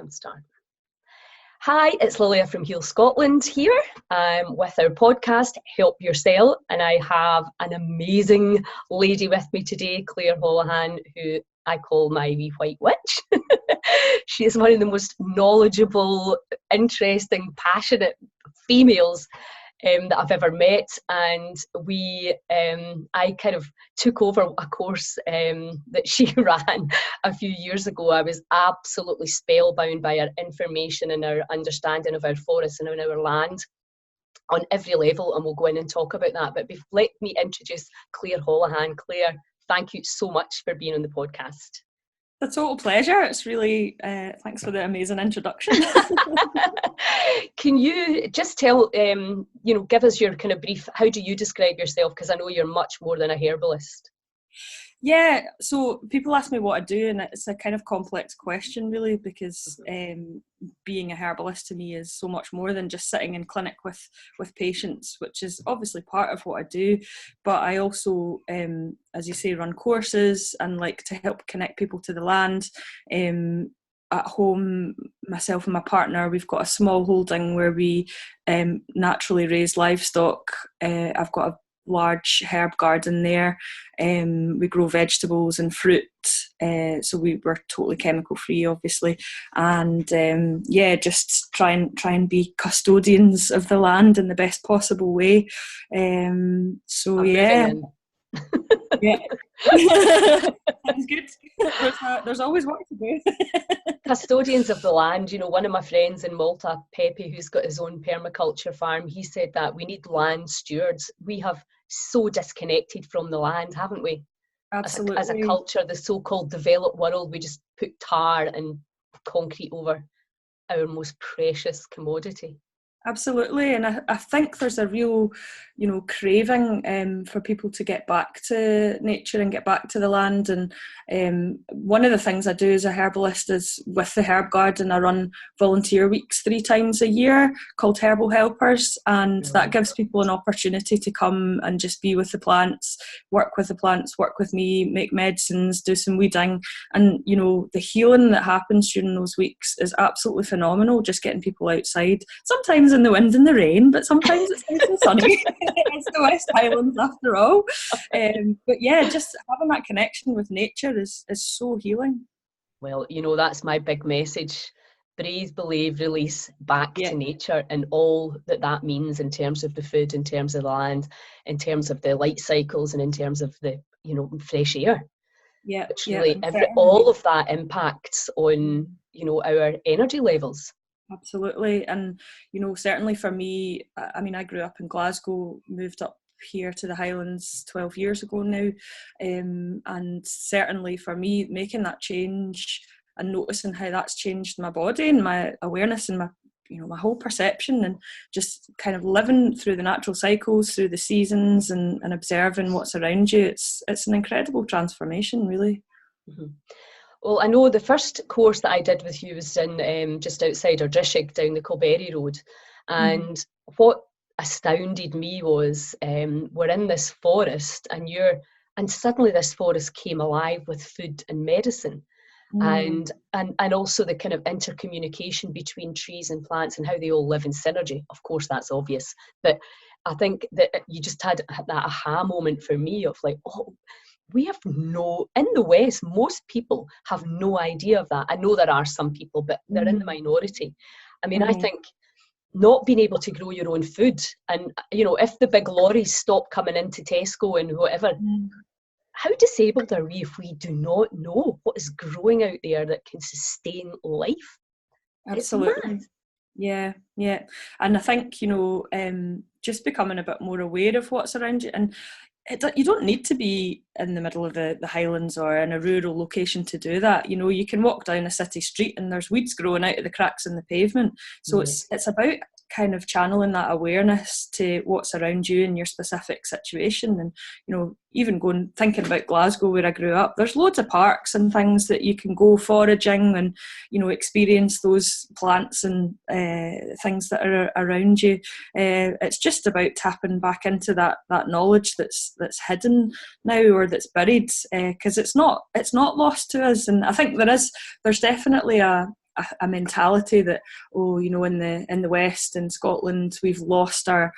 I'm starting. Hi, it's Lilia from Heal Scotland here with our podcast, Help Yourself. And I have an amazing lady with me today, Clare Holohan, who I call my wee white witch. She is one of the most knowledgeable, interesting, passionate females that I've ever met, and I kind of took over a course that she ran a few years ago. I was absolutely spellbound by her information and her understanding of our forests and our land on every level, and we'll go in and talk about that. But let me introduce Clare Holohan. Clare, thank you so much for being on the podcast. A total pleasure. It's really, thanks for the amazing introduction. Can you just tell, give us your kind of brief, how do you describe yourself? Because I know you're much more than a herbalist. Yeah, so people ask me what I do, and it's a kind of complex question really, because being a herbalist to me is so much more than just sitting in clinic with patients, which is obviously part of what I do. But I also, as you say, run courses and like to help connect people to the land. At home, myself and my partner, we've got a small holding where we naturally raise livestock. I've got a large herb garden there. We grow vegetables and fruit, so we're totally chemical free, obviously, and just try and be custodians of the land in the best possible way. Yeah. That's good. There's always work to do. Custodians of the land. One of my friends in Malta, Pepe, who's got his own permaculture farm, he said that we need land stewards. We have so disconnected from the land, haven't we? Absolutely. As a culture, the so-called developed world, we just put tar and concrete over our most precious commodity. Absolutely, and I think there's a real, craving for people to get back to nature and get back to the land. And one of the things I do as a herbalist is with the herb garden, I run volunteer weeks 3 times a year called Herbal Helpers, and that gives people an opportunity to come and just be with the plants, work with the plants, work with me, make medicines, do some weeding, and the healing that happens during those weeks is absolutely phenomenal. Just getting people outside, sometimes in the wind and the rain, but sometimes it's nice and sunny. It's the West Highlands after all. But yeah, just having that connection with nature is so healing. Well, that's my big message. Breathe, believe, release, back to nature, and all that means in terms of the food, in terms of the land, in terms of the light cycles, and in terms of the fresh air. Yeah, it's really all of that impacts on our energy levels. Absolutely. And certainly for me, I grew up in Glasgow, moved up here to the Highlands 12 years ago now, and certainly for me, making that change and noticing how that's changed my body and my awareness and my my whole perception, and just kind of living through the natural cycles, through the seasons, and observing what's around you, it's an incredible transformation, really. Mm-hmm. Well, I know the first course that I did with you was in just outside Ardishig, down the Colberry Road. And what astounded me was we're in this forest, and suddenly this forest came alive with food and medicine. And also the kind of intercommunication between trees and plants and how they all live in synergy. Of course, that's obvious. But I think that you just had that aha moment for me of like, oh, we have in the West, most people have no idea of that. I know there are some people, but they're in the minority. I mean, I think not being able to grow your own food, and, if the big lorries stop coming into Tesco and whatever, how disabled are we if we do not know what is growing out there that can sustain life? Absolutely. Yeah. And I think, just becoming a bit more aware of what's around you. And you don't need to be in the middle of the Highlands or in a rural location to do that. You can walk down a city street and there's weeds growing out of the cracks in the pavement. So it's about kind of channeling that awareness to what's around you in your specific situation. And even thinking about Glasgow, where I grew up, there's loads of parks and things that you can go foraging and experience those plants and things that are around you. It's just about tapping back into that knowledge that's hidden now, or that's buried, because it's not lost to us. And I think there's definitely a a mentality that, oh, you know, in the West, in Scotland, we've lost our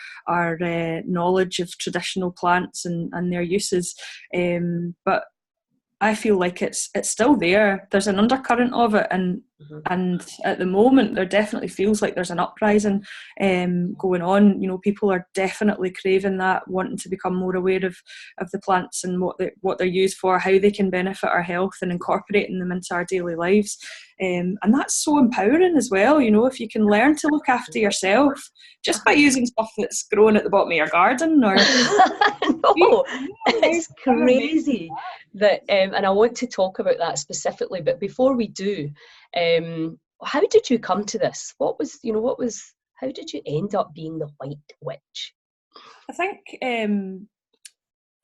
knowledge of traditional plants and their uses. But I feel like it's still there. There's an undercurrent of it, and at the moment there definitely feels like there's an uprising going on. You know, people are definitely craving that, wanting to become more aware of the plants and what they're used for, how they can benefit our health, and incorporating them into our daily lives. And that's so empowering as well. You know, if you can learn to look after yourself just by using stuff that's grown at the bottom of your garden, or no, it's crazy that, and I want to talk about that specifically. But before we do, how did you come to this? How did you end up being the White Witch? I think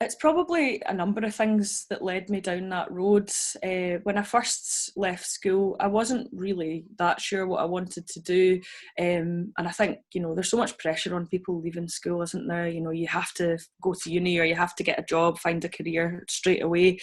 it's probably a number of things that led me down that road. When I first left school, I wasn't really that sure what I wanted to do. And I think, you know, there's so much pressure on people leaving school, isn't there? You know, you have to go to uni, or you have to get a job, find a career straight away.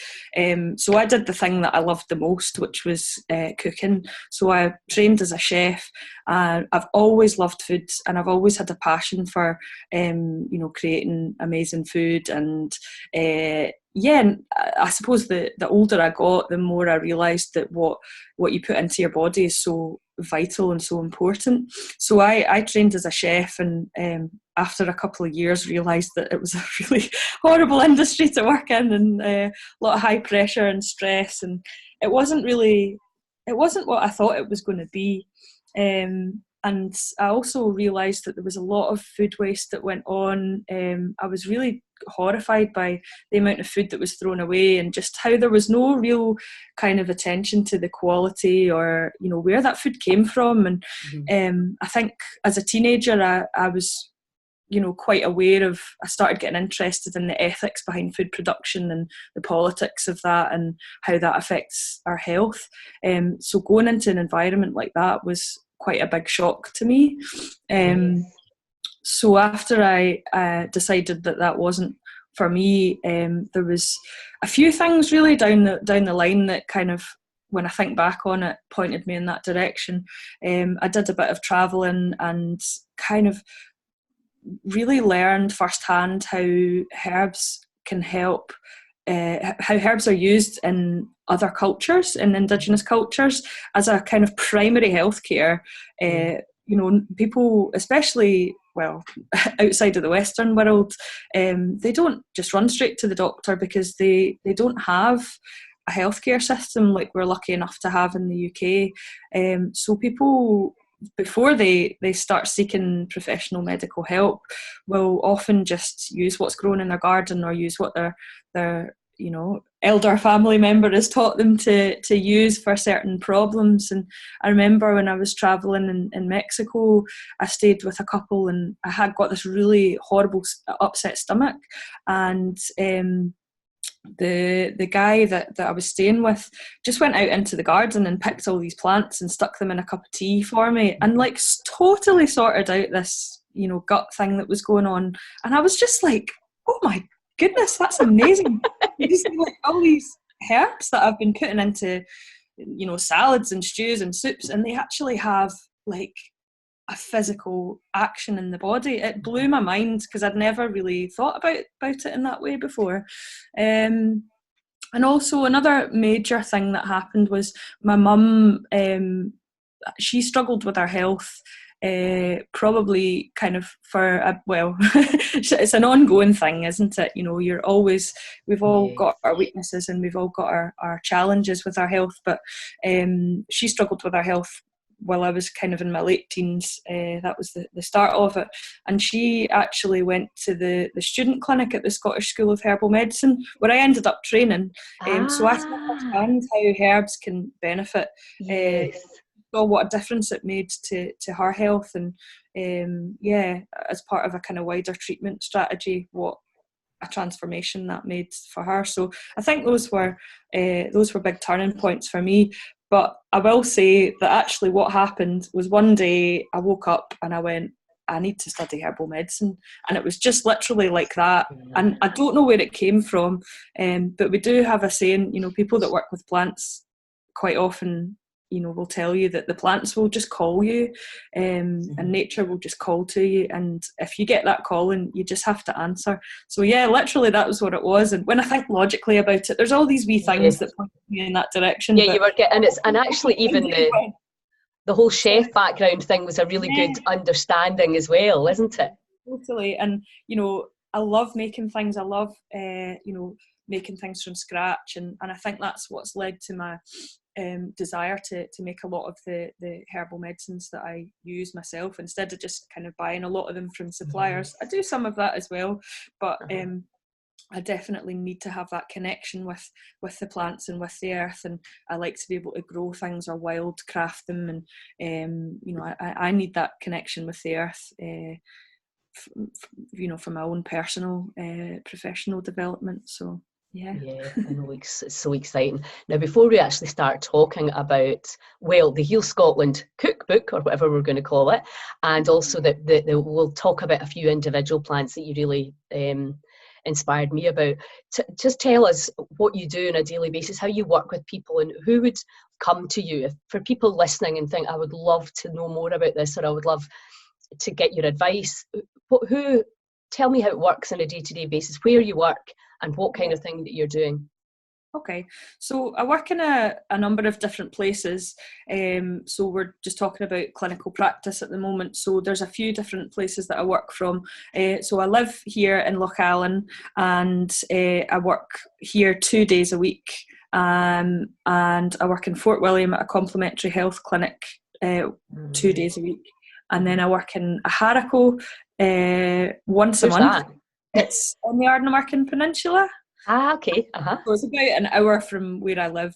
So I did the thing that I loved the most, which was cooking. So I trained as a chef. I've always loved food, and I've always had a passion for, you know, creating amazing food. And and I suppose the older I got, the more I realised that what you put into your body is so vital and so important. So I trained as a chef, and after a couple of years realised that it was a really horrible industry to work in, and a lot of high pressure and stress, and it wasn't what I thought it was going to be. And I also realised that there was a lot of food waste that went on. I was really horrified by the amount of food that was thrown away, and just how there was no real kind of attention to the quality, or, you know, where that food came from. And I think as a teenager, I was, you know, quite aware of, I started getting interested in the ethics behind food production and the politics of that, and how that affects our health. So going into an environment like that was quite a big shock to me. So after I decided that wasn't for me, there was a few things really down the line that kind of, when I think back on it, pointed me in that direction. I did a bit of travelling, and kind of really learned firsthand how herbs can help, how herbs are used in other cultures, in Indigenous cultures, as a kind of primary healthcare. You know, people, especially, well, outside of the Western world, they don't just run straight to the doctor, because they don't have a healthcare system like we're lucky enough to have in the UK. So people, before they start seeking professional medical help, will often just use what's grown in their garden, or use what their you know, elder family member has taught them to use for certain problems. And I remember when I was travelling in Mexico, I stayed with a couple, and I had got this really horrible upset stomach, and the guy that I was staying with just went out into the garden and picked all these plants and stuck them in a cup of tea for me, and like totally sorted out this, you know, gut thing that was going on. And I was just like, oh my goodness, that's amazing. You see, like, all these herbs that I've been putting into, you know, salads and stews and soups, and they actually have like a physical action in the body. It blew my mind, because I'd never really thought about it in that way before. And also another major thing that happened was my mum, she struggled with her health, probably kind of for it's an ongoing thing, isn't it? You know, we've all got our weaknesses, and we've all got our challenges with our health, but she struggled with her health while I was kind of in my late teens. That was the start of it. And she actually went to the student clinic at the Scottish School of Herbal Medicine, where I ended up training. So I saw firsthand how herbs can benefit. Saw what a difference it made to her health, and as part of a kind of wider treatment strategy, what a transformation that made for her. So I think those were big turning points for me. But I will say that actually what happened was, one day I woke up and I went, I need to study herbal medicine. And it was just literally like that. And I don't know where it came from, but we do have a saying, you know, people that work with plants quite often will tell you that the plants will just call you, and nature will just call to you, and if you get that call, and you just have to answer. So yeah, literally that was what it was. And when I think logically about it, there's all these wee things that point me in that direction. Yeah, you were getting, and actually even the whole chef background thing was a really good understanding as well, isn't it? Totally. And I love making things. I love making things from scratch, and I think that's what's led to my desire to make a lot of the herbal medicines that I use myself, instead of just kind of buying a lot of them from suppliers. I do some of that as well, but I definitely need to have that connection with the plants and with the earth, and I like to be able to grow things or wild craft them, and I need that connection with the earth, for my own personal professional development. So yeah, I know, it's so exciting. Now, before we actually start talking about, well, the Heal Scotland cookbook, or whatever we're going to call it, and also that we'll talk about a few individual plants that you really inspired me about. Just tell us what you do on a daily basis, how you work with people, and who would come to you. If, for people listening and think, I would love to know more about this, or I would love to get your advice, who tell me how it works on a day-to-day basis, where you work and what kind of thing that you're doing. Okay, so I work in a number of different places. So we're just talking about clinical practice at the moment. So there's a few different places that I work from. So I live here in Lochalan, and I work here 2 days a week. And I work in Fort William at a complementary health clinic 2 days a week. And then I work in a Harrico once a month. That? It's on the Ardnamurchan Peninsula. Okay. So it's about an hour from where I live.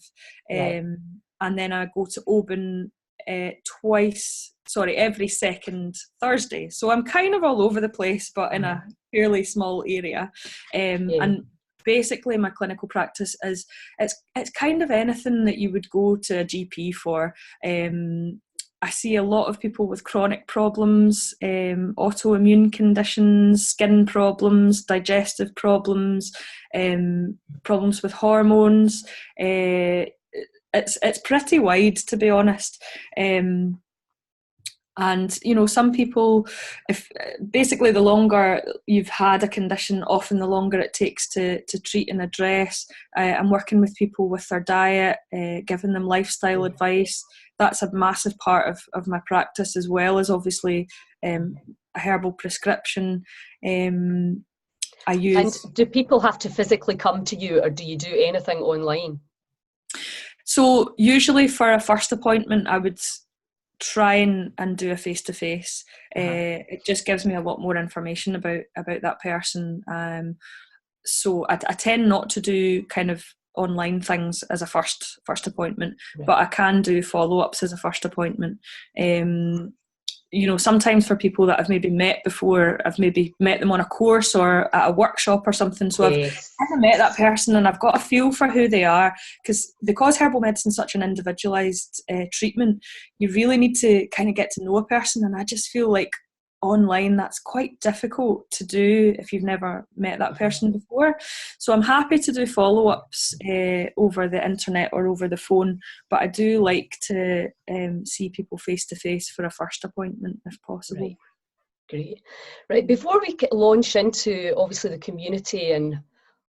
And then I go to Oban every second Thursday. So I'm kind of all over the place, but in a fairly small area. And basically my clinical practice is, it's kind of anything that you would go to a GP for. I see a lot of people with chronic problems, autoimmune conditions, skin problems, digestive problems, problems with hormones. It's pretty wide, to be honest. And some people, if basically the longer you've had a condition, often the longer it takes to treat and address. I'm working with people with their diet, giving them lifestyle advice. That's a massive part of my practice, as well as obviously a herbal prescription. I use. And do people have to physically come to you, or do you do anything online? So usually for a first appointment, I would try and do a face-to-face. It just gives me a lot more information about that person. So I tend not to do kind of online things as a first appointment, but I can do follow-ups as a first appointment. Sometimes for people that I've maybe met before, I've maybe met them on a course or at a workshop or something, so I've never met that person and I've got a feel for who they are, because herbal medicine is such an individualised treatment. You really need to kind of get to know a person, and I just feel like online that's quite difficult to do if you've never met that person before. So I'm happy to do follow-ups over the internet or over the phone, but I do like to see people face to face for a first appointment if possible. Right, before we launch into obviously the community and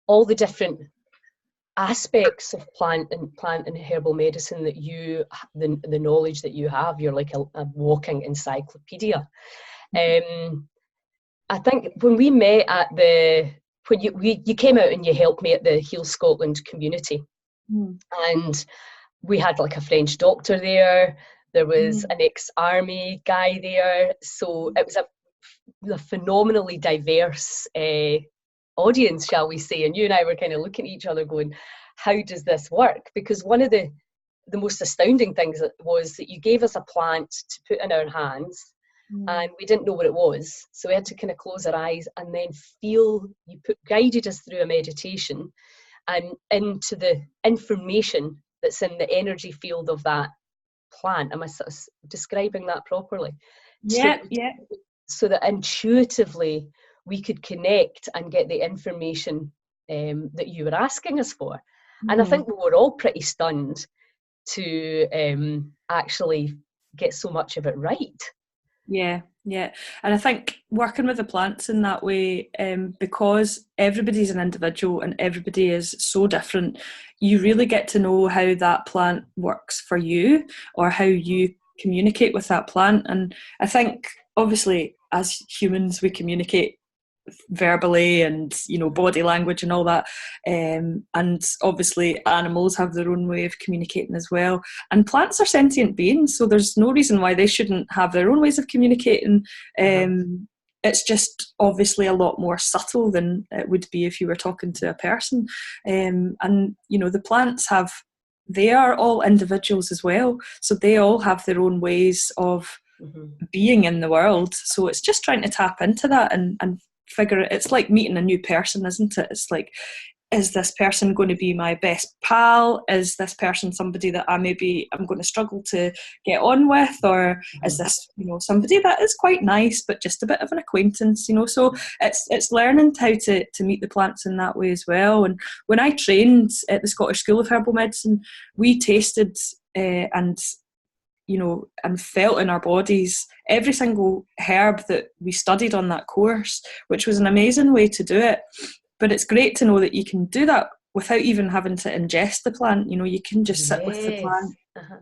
all the different aspects of plant and herbal medicine that you, the knowledge that you have, you're like a walking encyclopedia. I think when we met at when you came out and you helped me at the Heal Scotland community, and we had like a French doctor there. There was an ex-army guy there, so it was a phenomenally diverse audience, shall we say? And you and I were kind of looking at each other, going, "How does this work?" Because one of the most astounding things was that you gave us a plant to put in our hands. And we didn't know what it was, so we had to kind of close our eyes and then feel. You guided us through a meditation and into the information that's in the energy field of that plant. Am I describing that properly? Yeah. So that intuitively we could connect and get the information that you were asking us for. And I think we were all pretty stunned to actually get so much of it right. Yeah, yeah. And I think working with the plants in that way, because everybody's an individual and everybody is so different, you really get to know how that plant works for you, or how you communicate with that plant. And I think obviously as humans we communicate verbally and, you know, body language and all that, and obviously animals have their own way of communicating as well, and plants are sentient beings, so there's no reason why they shouldn't have their own ways of communicating. It's just obviously a lot more subtle than it would be if you were talking to a person. And you know, the plants they are all individuals as well, so they all have their own ways of being in the world. So it's just trying to tap into that and figure it. It's like meeting a new person, isn't it? It's like, is this person going to be my best pal? Is this person somebody that I'm going to struggle to get on with? Or is this, you know, somebody that is quite nice but just a bit of an acquaintance, you know? So it's learning how to meet the plants in that way as well. And when I trained at the Scottish School of Herbal Medicine, we tasted and felt in our bodies every single herb that we studied on that course, which was an amazing way to do it. But it's great to know that you can do that without even having to ingest the plant. You know, you can just sit with the plant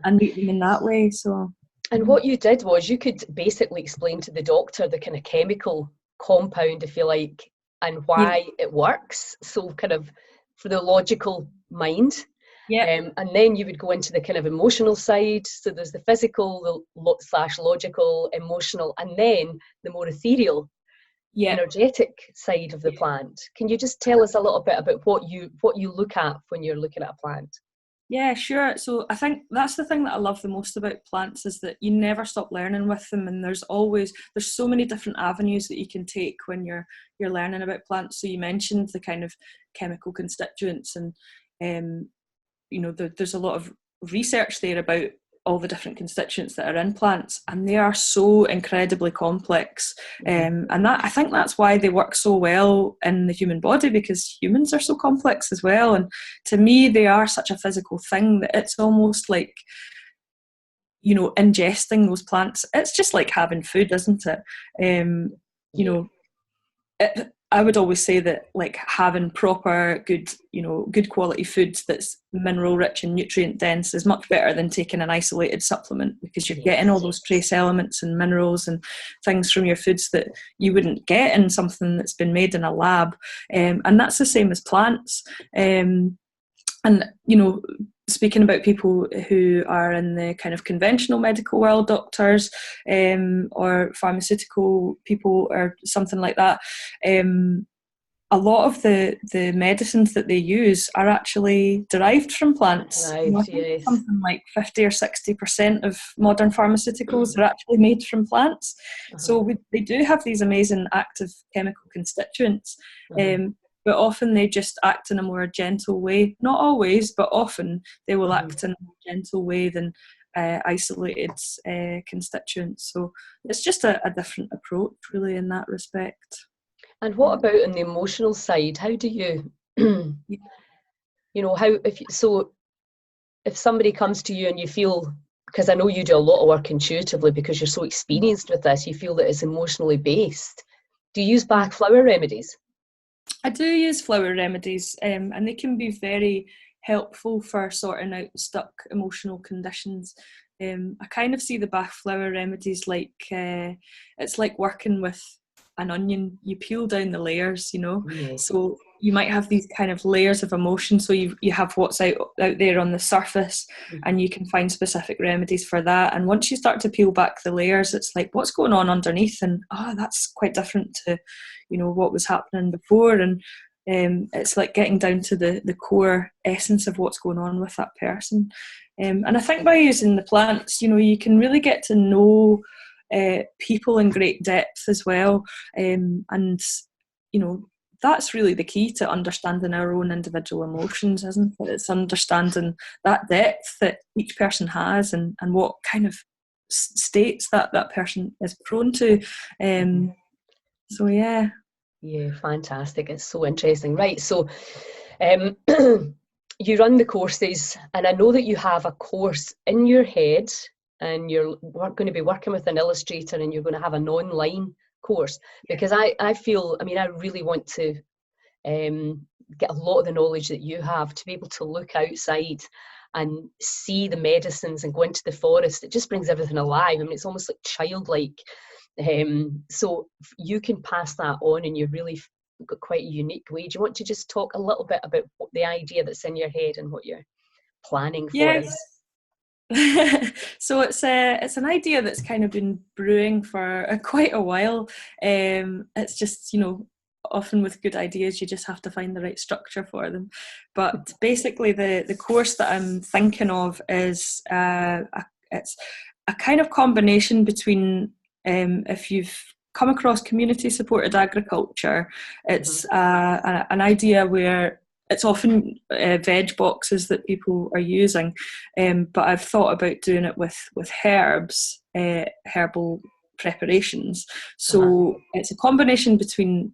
and meet them in that way. So, and what you did was you could basically explain to the doctor the kind of chemical compound, if you like, and why it works. So kind of for the logical mind. And then you would go into the kind of emotional side. So there's the physical, the / logical, emotional, and then the more ethereal, energetic side of the plant. Can you just tell us a little bit about what you look at when you're looking at a plant? Yeah, sure. So I think that's the thing that I love the most about plants, is that you never stop learning with them, and there's so many different avenues that you can take when you're learning about plants. So you mentioned the kind of chemical constituents, and there's a lot of research there about all the different constituents that are in plants, and they are so incredibly complex. And that, I think that's why they work so well in the human body, because humans are so complex as well. And to me, they are such a physical thing that it's almost like, you know, ingesting those plants, it's just like having food, isn't it? I would always say that, like, having proper, good quality food that's mineral rich and nutrient dense is much better than taking an isolated supplement, because you're getting all those trace elements and minerals and things from your foods that you wouldn't get in something that's been made in a lab. And that's the same as plants. And, you know, speaking about people who are in the kind of conventional medical world, doctors or pharmaceutical people or something like that, a lot of the medicines that they use are actually derived from plants. Something like 50 or 60% of modern pharmaceuticals are actually made from plants. So they do have these amazing active chemical constituents. But often they just act in a more gentle way. Not always, but often they will act in a more gentle way than isolated constituents. So it's just a different approach, really, in that respect. And what about on the emotional side? How do you, if somebody comes to you and you feel, because I know you do a lot of work intuitively because you're so experienced with this, you feel that it's emotionally based. Do you use Bach flower remedies? I do use flower remedies, and they can be very helpful for sorting out stuck emotional conditions. I kind of see the Bach flower remedies like it's like working with an onion. You peel down the layers, you know. So you might have these kind of layers of emotion. So you have what's out there on the surface, and you can find specific remedies for that. And once you start to peel back the layers, it's like, what's going on underneath? And that's quite different to, you know, what was happening before. And it's like getting down to the core essence of what's going on with that person. And I think by using the plants, you know, you can really get to know people in great depth as well. And, you know, that's really the key to understanding our own individual emotions, isn't it? It's understanding that depth that each person has, and what kind of states that person is prone to. So, yeah. Yeah, fantastic. It's so interesting. Right. So, you run the courses, and I know that you have a course in your head, and you're going to be working with an illustrator, and you're going to have an online course, because I feel, I mean, I really want to get a lot of the knowledge that you have, to be able to look outside and see the medicines and go into the forest. It just brings everything alive. I mean, it's almost like childlike. So you can pass that on, and you're really got quite a unique way. Do you want to just talk a little bit about what the idea that's in your head and what you're planning for? Yes. So it's an idea that's kind of been brewing for quite a while. It's just, often with good ideas, you just have to find the right structure for them. But basically, the course that I'm thinking of is it's a kind of combination between, if you've come across community supported agriculture, it's an idea where it's often veg boxes that people are using, but I've thought about doing it with herbs, herbal preparations. So it's a combination between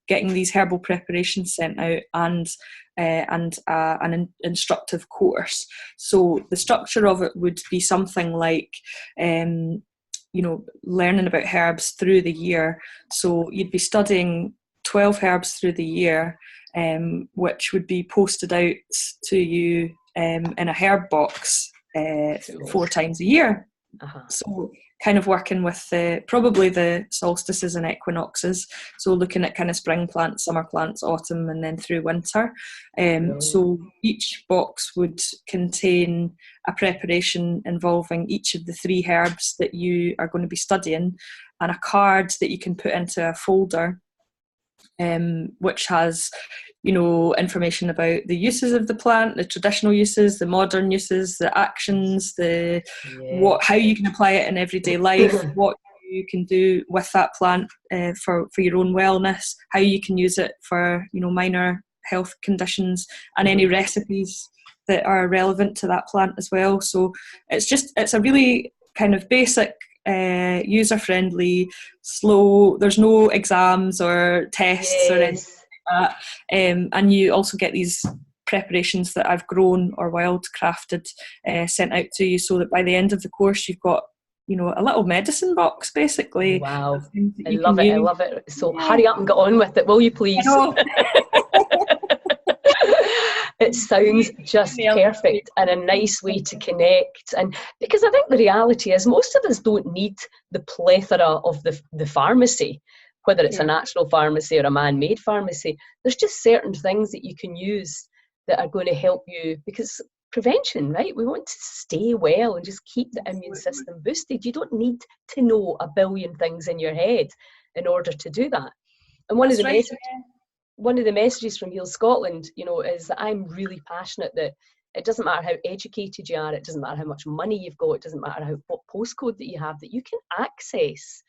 getting these herbal preparations sent out and an instructive course. So the structure of it would be something like, learning about herbs through the year. So you'd be studying 12 herbs through the year, which would be posted out to you in a herb box 4 times a year. So kind of working with probably the solstices and equinoxes, so looking at kind of spring plants, summer plants, autumn, and then through winter. So each box would contain a preparation involving each of the 3 herbs that you are going to be studying, and a card that you can put into a folder, which has information about the uses of the plant, the traditional uses, the modern uses, the actions, how you can apply it in everyday life, what you can do with that plant for your own wellness, how you can use it for minor health conditions, and any recipes that are relevant to that plant as well. So it's a really kind of basic, user-friendly, slow, there's no exams or tests or anything like that, and you also get these preparations that I've grown or wild crafted sent out to you, so that by the end of the course you've got a little medicine box, basically. Wow, I love it. So hurry up and get on with it, will you please? It sounds just perfect, and a nice way to connect. And because I think the reality is, most of us don't need the plethora of the pharmacy, whether it's a natural pharmacy or a man-made pharmacy. There's just certain things that you can use that are going to help you, because prevention, right? We want to stay well and just keep the immune system boosted. You don't need to know a billion things in your head in order to do that. And one of the messages from Heal Scotland, is that I'm really passionate that it doesn't matter how educated you are, it doesn't matter how much money you've got, it doesn't matter what postcode that you have, that you can access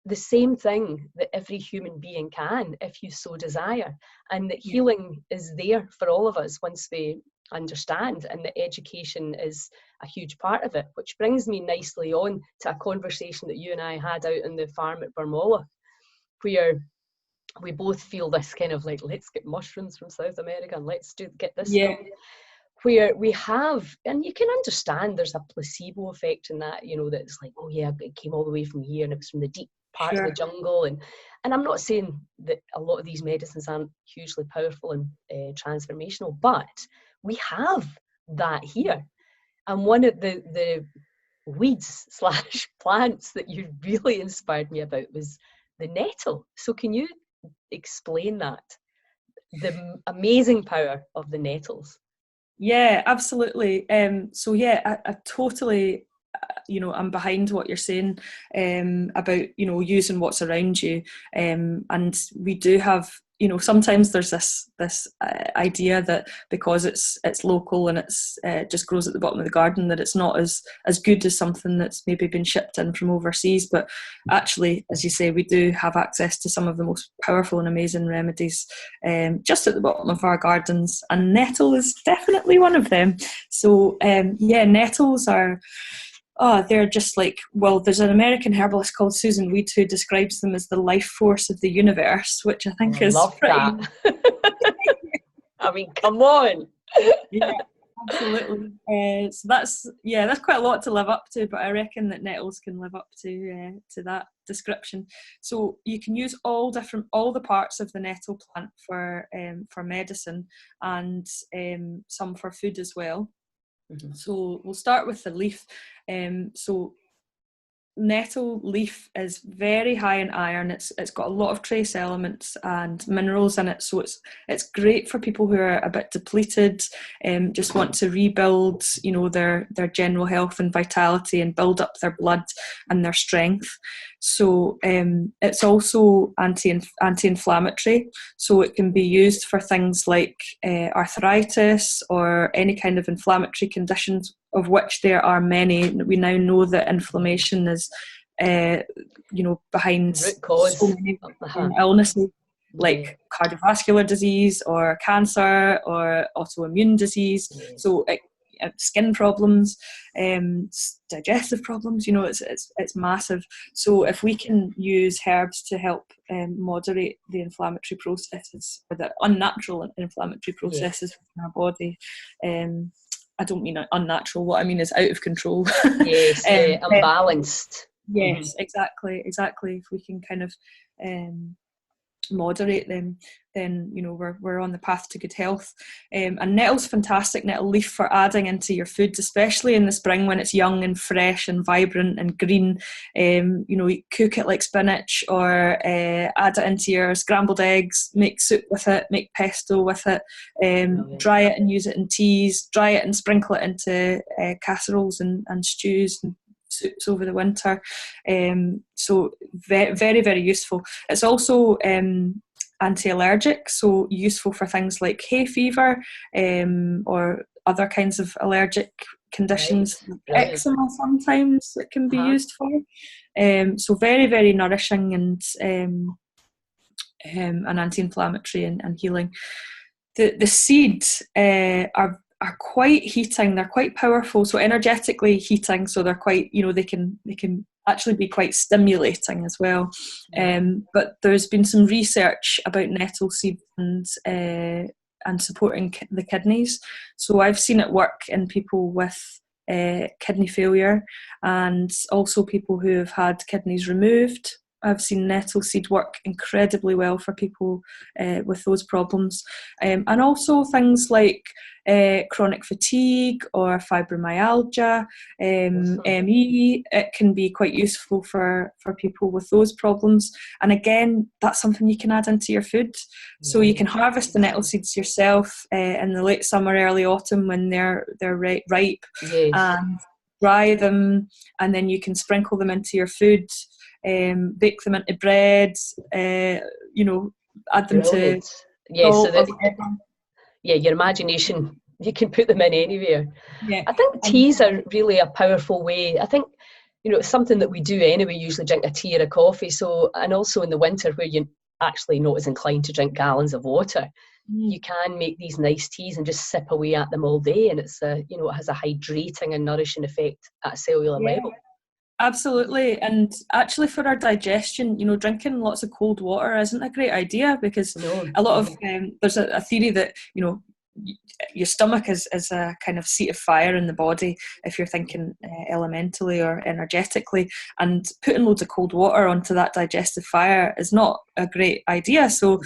the same thing that every human being can, if you so desire, and that healing is there for all of us once we understand, and that education is a huge part of it. Which brings me nicely on to a conversation that you and I had out on the farm at Bermola, where we both feel this kind of like, let's get mushrooms from South America and let's get this stuff. Where we have, and you can understand there's a placebo effect in that, that it's like, oh yeah, it came all the way from here and it was from the deep part of the jungle. And I'm not saying that a lot of these medicines aren't hugely powerful and transformational, but we have that here. And one of the weeds / plants that you really inspired me about was the nettle. So can you explain that, the amazing power of the nettles? Yeah, absolutely. So yeah, I totally, I'm behind what you're saying about, using what's around you. And we do have, sometimes there's this idea that because it's local and it's just grows at the bottom of the garden, that it's not as good as something that's maybe been shipped in from overseas. But actually, as you say, we do have access to some of the most powerful and amazing remedies just at the bottom of our gardens, and nettle is definitely one of them. So nettles are, they're just like, well, there's an American herbalist called Susan Weed who describes them as the life force of the universe, which I think is love pretty... that. I mean, come on. Yeah, absolutely. So that's quite a lot to live up to, but I reckon that nettles can live up to that description. So you can use all the parts of the nettle plant for medicine, and some for food as well. Mhm. So we'll start with the leaf. So nettle leaf is very high in iron. It's got a lot of trace elements and minerals in it, so it's great for people who are a bit depleted, just want to rebuild, their general health and vitality, and build up their blood and their strength. So it's also anti-inflammatory, so it can be used for things like arthritis or any kind of inflammatory conditions, of which there are many. We now know that inflammation is, behind Root so cause. many Uh-huh. illnesses, Yeah. like cardiovascular disease or cancer or autoimmune disease. Yeah. So skin problems, digestive problems. It's massive. So if we can use herbs to help moderate the inflammatory processes, or the unnatural inflammatory processes in our body, I don't mean unnatural. What I mean is out of control. Yes, yeah, Then, unbalanced. yes, exactly. If we can kind of moderate them, then we're on the path to good health. And nettle's fantastic, nettle leaf, for adding into your foods, especially in the spring when it's young and fresh and vibrant and green. You cook it like spinach, or add it into your scrambled eggs, make soup with it, make pesto with it, dry it and use it in teas, dry it and sprinkle it into casseroles and stews and soups over the winter. So very, very, very useful. It's also anti-allergic, so useful for things like hay fever, or other kinds of allergic conditions. Right, brilliant. Eczema sometimes it can be Uh-huh. used for. So very, very nourishing, and anti-inflammatory and healing. The seeds are quite heating. They're quite powerful, so energetically heating. So they're quite, they can actually be quite stimulating as well. But there's been some research about nettle seeds and supporting the kidneys. So I've seen it work in people with kidney failure, and also people who have had kidneys removed. I've seen nettle seed work incredibly well for people with those problems. And also things like chronic fatigue or fibromyalgia, ME, it can be quite useful for people with those problems. And again, that's something you can add into your food. So you can harvest the nettle seeds yourself in the late summer, early autumn, when they're ripe, Yes. and dry them, and then you can sprinkle them into your food. Bake them into bread, add them to Brilliant. Yeah, so salt or that, whatever. yeah, your imagination, you can put them in anywhere. Yeah, I think and teas are really a powerful way. I think, it's something that we do anyway, usually drink a tea or a coffee. So, and also in the winter where you're actually not as inclined to drink gallons of water, you can make these nice teas and just sip away at them all day. And it's it has a hydrating and nourishing effect at a cellular yeah, level. absolutely. And actually, for our digestion, drinking lots of cold water isn't a great idea, because No. a lot of there's a theory that your stomach is a kind of seat of fire in the body, if you're thinking elementally or energetically, and putting loads of cold water onto that digestive fire is not a great idea. So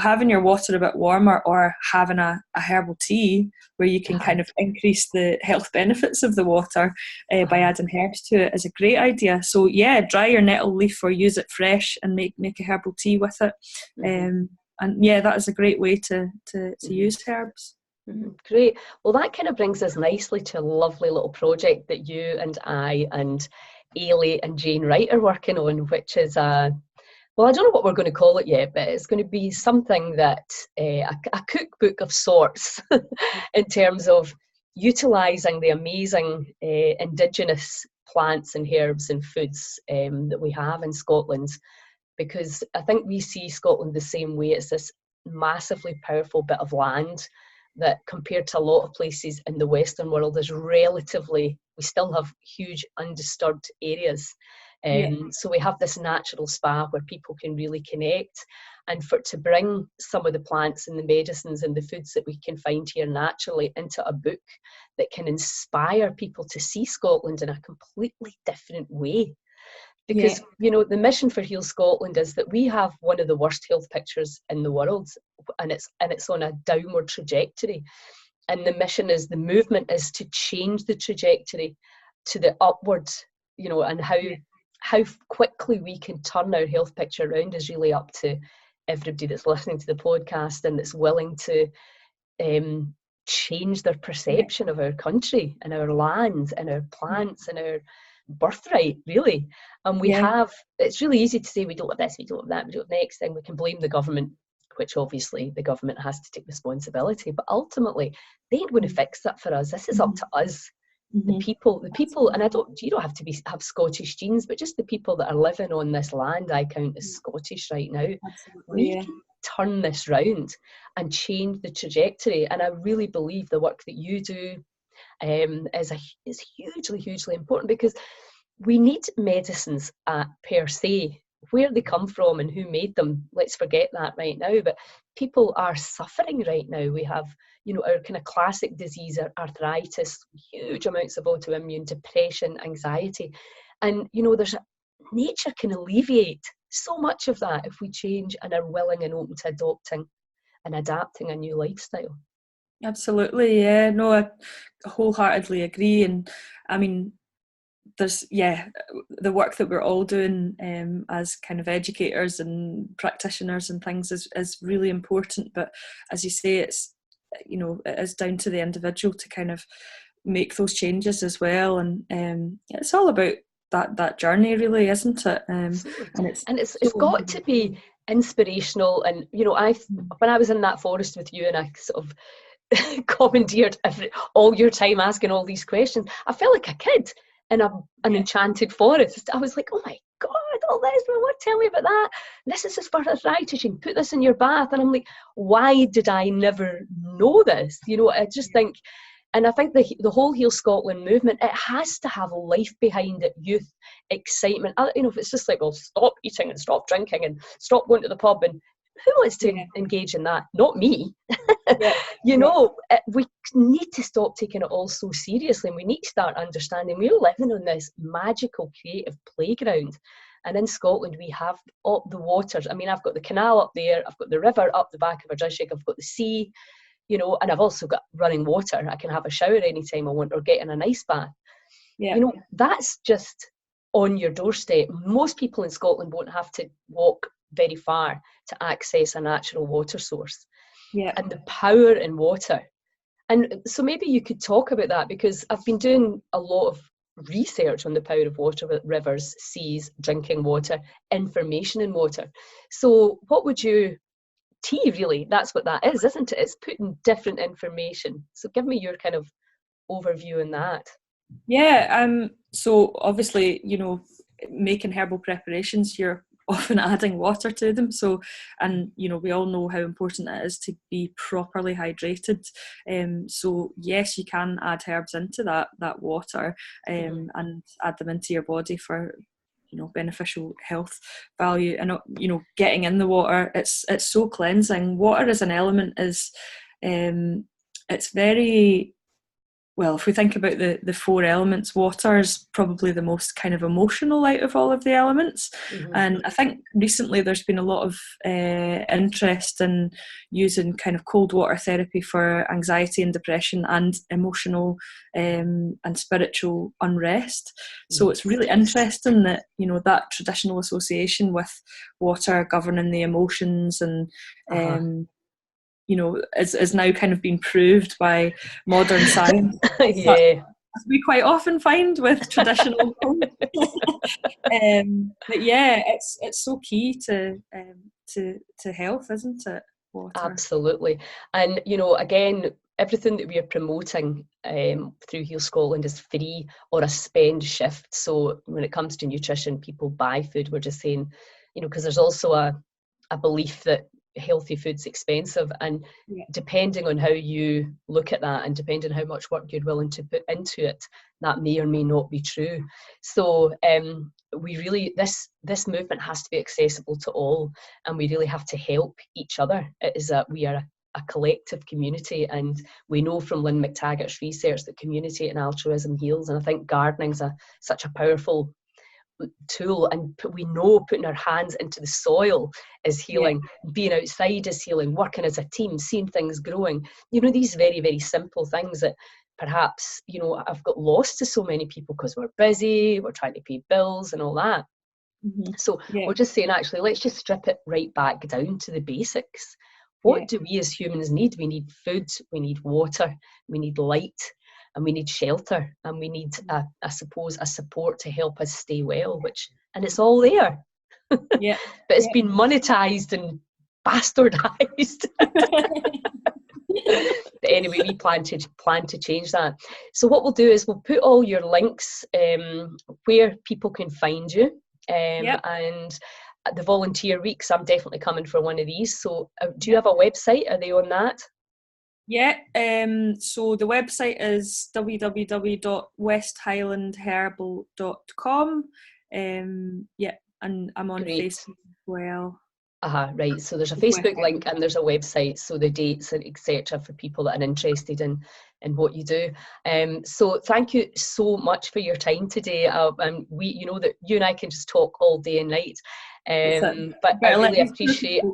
having your water a bit warmer, or having a herbal tea where you can kind of increase the health benefits of the water by adding herbs to it, is a great idea. So yeah, dry your nettle leaf or use it fresh and make a herbal tea with it. And yeah, that is a great way to use herbs. Great. Well, that kind of brings us nicely to a lovely little project that you and I and Ailey and Jane Wright are working on, which is well, I don't know what we're going to call it yet, but it's going to be something that a cookbook of sorts in terms of utilising the amazing indigenous plants and herbs and foods that we have in Scotland. Because I think we see Scotland the same way. It's this massively powerful bit of land that, compared to a lot of places in the Western world, is relatively, we still have huge undisturbed areas. So we have this natural spa where people can really connect, and to bring some of the plants and the medicines and the foods that we can find here naturally into a book that can inspire people to see Scotland in a completely different way. Because, you know, the mission for Heal Scotland is that we have one of the worst health pictures in the world, and it's on a downward trajectory. And the mission is, the movement is to change the trajectory to the upward, you know, and how quickly we can turn our health picture around is really up to everybody that's listening to the podcast and that's willing to change their perception of our country and our land and our plants and our birthright, really. And we have, it's really easy to say we don't have this, we don't have that, we don't have the next thing. We can blame the government, which obviously the government has to take responsibility, but ultimately they ain't going to fix that for us. This is up to us. The people, and you don't have to have Scottish genes, but just the people that are living on this land, I count as Scottish right now. We can turn this round and change the trajectory. And I really believe the work that you do is hugely, hugely important, because we need medicines per se. Where they come from and who made them, let's forget that right now. But people are suffering right now. We have, you know, our kind of classic disease, arthritis, huge amounts of autoimmune, depression, anxiety. And, you know, nature can alleviate so much of that if we change and are willing and open to adopting and adapting a new lifestyle. Absolutely, yeah. No, I wholeheartedly agree. And I mean, there's the work that we're all doing as kind of educators and practitioners and things is really important, but as you say, it's, you know, it is down to the individual to kind of make those changes as well. And it's all about that journey, really, isn't it? And it's got to be inspirational. And, you know, when I was in that forest with you and I sort of commandeered all your time asking all these questions, I felt like a kid in an enchanted forest. I was like, oh my God, all this, tell me about that. This is for arthritis, you can put this in your bath. And I'm like, why did I never know this? You know, I just think, and I think the whole Heal Scotland movement, it has to have life behind it, youth, excitement. You know, if it's just like, well, stop eating and stop drinking and stop going to the pub, and who wants to engage in that? Not me. You know, we need to stop taking it all so seriously, and we need to start understanding we're living on this magical creative playground. And in Scotland we have all the waters. I mean, I've got the canal up there, I've got the river up the back of Ardrishick, I've got the sea, you know, and I've also got running water. I can have a shower anytime I want, or get in an ice bath. You know, that's just on your doorstep. Most people in Scotland won't have to walk very far to access a natural water source. And the power in water. And so maybe you could talk about that, because I've been doing a lot of research on the power of water, with rivers, seas, drinking water, information in water. So what would you, tea really, that's what that is, isn't it? It's putting different information. So give me your kind of overview on that. So obviously, you know, making herbal preparations, you're often adding water to them. So, and you know, we all know how important it is to be properly hydrated. So yes, you can add herbs into that water and add them into your body for, you know, beneficial health value. And you know, getting in the water, it's so cleansing. Water as an element is it's very, well, if we think about the four elements, water is probably the most kind of emotional out of all of the elements. And I think recently there's been a lot of interest in using kind of cold water therapy for anxiety and depression and emotional and spiritual unrest. So it's really interesting that, you know, that traditional association with water governing the emotions and you know, is now kind of been proved by modern science. As we quite often find with traditional but yeah, it's so key to health, isn't it? Water. Absolutely. And you know, again, everything that we are promoting through Heal Scotland is free or a spend shift. So when it comes to nutrition, people buy food. We're just saying, you know, because there's also a belief that healthy food's expensive, and Yeah. depending on how you look at that and depending on how much work you're willing to put into it, that may or may not be true. So we really, this movement has to be accessible to all, and we really have to help each other. It is we are a collective community, and we know from Lynn McTaggart's research that community and altruism heals, and I think gardening's such a powerful tool, and we know putting our hands into the soil is healing, being outside is healing, working as a team, seeing things growing, these very, very simple things that perhaps I've got lost to so many people because we're busy, we're trying to pay bills and all that. So we're just saying, actually, let's just strip it right back down to the basics. What do we as humans need? We need food, we need water, we need light, and we need shelter, and we need, I suppose, a support to help us stay well, and it's all there. But it's been monetized and bastardized. But anyway, we plan to change that. So what we'll do is we'll put all your links where people can find you, and the volunteer weeks, I'm definitely coming for one of these. So do you have a website? Are they on that? So the website is www.westhighlandherbal.com. And I'm on Facebook as well. Right. So there's a Facebook link and there's a website, so the dates and etc. for people that are interested in what you do. So thank you so much for your time today. We that you and I can just talk all day and night. But I really appreciate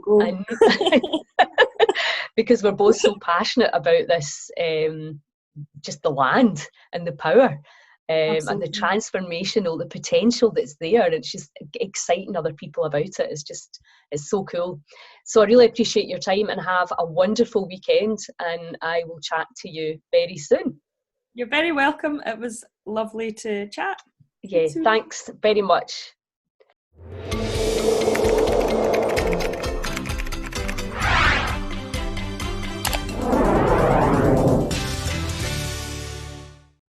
because we're both so passionate about this, just the land and the power. And the transformational, the potential that's there. It's just exciting other people about it. It's so cool. So I really appreciate your time, and have a wonderful weekend, and I will chat to you very soon. You're very welcome. It was lovely to chat. Yeah, thanks very much.